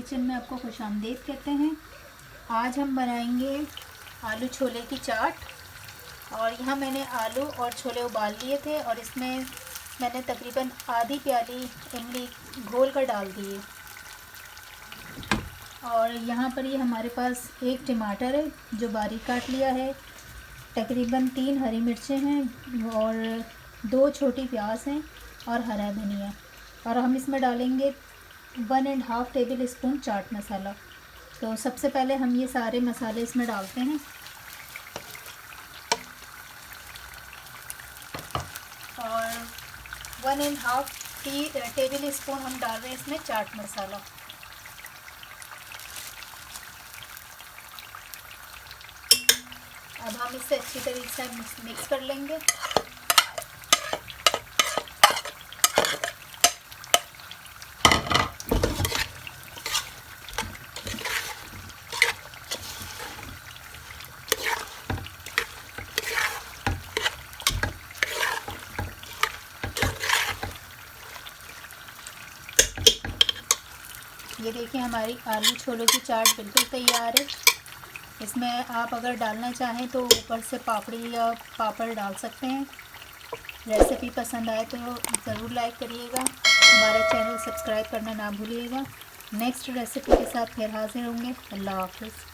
Kitchen में आपको खुशामदीद कहते हैं। आज हम बनाएंगे आलू छोले की चाट। और यहाँ मैंने आलू और छोले उबाल लिए थे और इसमें मैंने तकरीबन आधी प्याली इमली घोल कर डाल दिए। और यहाँ पर ये हमारे पास एक टमाटर है जो बारीक काट लिया है, तकरीबन 3 हरी मिर्चें हैं और 2 छोटी प्याज हैं और हरा धनिया। और हम इसमें डालेंगे 1.5 टेबल स्पून चाट मसाला। तो सबसे पहले हम ये सारे मसाले इसमें डालते हैं और 1.5 टेबल स्पून हम डाल रहे हैं इसमें चाट मसाला। अब हम इसे अच्छी तरीके से मिक्स कर लेंगे। ये देखिए हमारी आलू छोलों की चाट बिल्कुल तैयार है। इसमें आप अगर डालना चाहें तो ऊपर से पापड़ी या पापड़ डाल सकते हैं। रेसिपी पसंद आए तो ज़रूर लाइक करिएगा, हमारा चैनल सब्सक्राइब करना ना भूलिएगा। नेक्स्ट रेसिपी के साथ फिर हाजिर होंगे। अल्लाह हाफ़िज़।